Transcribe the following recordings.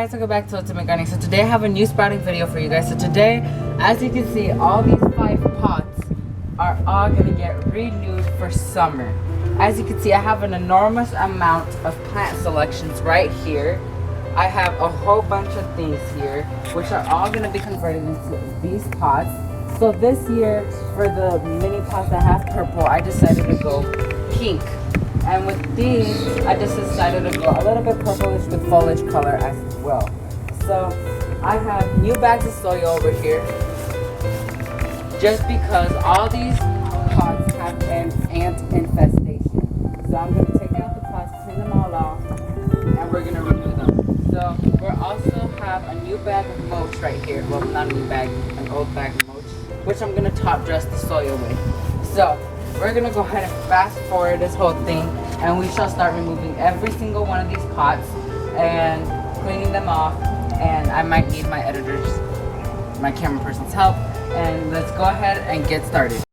guys, welcome back to Ultimate Gardening. So today I have a new sprouting video for you guys. So today, as you can see, all these 5 pots are all going to get renewed for summer. As you can see, I have an enormous amount of plant selections right here. I have a whole bunch of things here, which are all going to be converted into these pots. So this year, for the mini pots that have purple, I decided to go pink. And with these, I just decided to go a little bit purplish with foliage color as well. So I have new bags of soil over here, just because all these pots have an ant infestation. So I'm going to take out the pots, clean them all off, and we're going to renew them. So we also have a new bag of mulch right here. Well, not a new bag, an old bag of mulch, which I'm going to top dress the soil with. So we're going to go ahead and fast forward this whole thing, and we shall start removing every single one of these pots and cleaning them off. And I might need my editor's, my camera person's help. And let's go ahead and get started.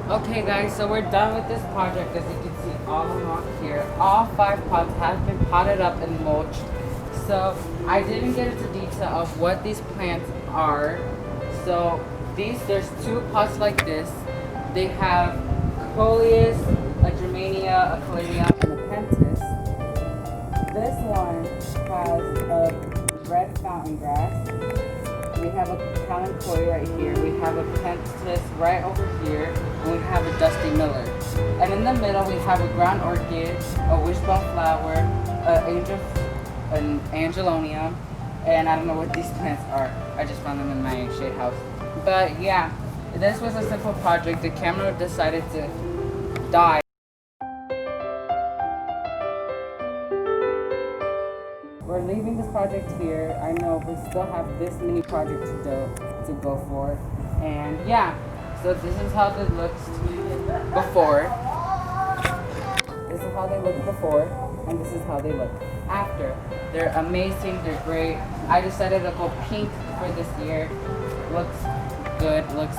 Okay guys, so we're done with this project. As you can see all along here, all 5 pots have been potted up and mulched. So I didn't get into detail of what these plants are. So there's two pots like this. They have coleus, a germania, a caladium, and a pentas. This one has a red fountain grass. We have a kalanchoe right here. We have a pentas right over here, and we have a dusty miller. And in the middle, we have a ground orchid, a wishbone flower, an angelonium, and I don't know what these plants are. I just found them in my shade house. But yeah, this was a simple project. The camera decided to die. We're leaving this project here. I know we still have this mini project to go for. And yeah, so this is how it looks before. This is how they look before, and this is how they look after. They're amazing, they're great. I decided to go pink for this year. Looks good, looks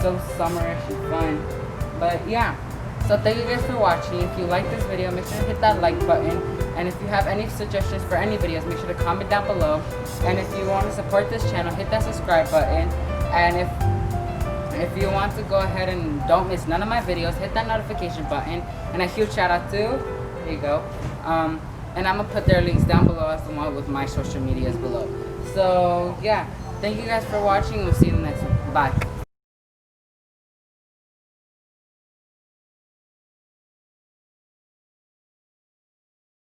so summerish and fun. But yeah, so thank you guys for watching. If you like this video, make sure to hit that like button. And if you have any suggestions for any videos, make sure to comment down below. And if you want to support this channel, hit that subscribe button. And if you want to go ahead and don't miss none of my videos, hit that notification button. And a huge shout out to, here you go. And I'm going to put their links down below as well with my social medias below. So yeah, thank you guys for watching. We'll see you in the next one. Bye.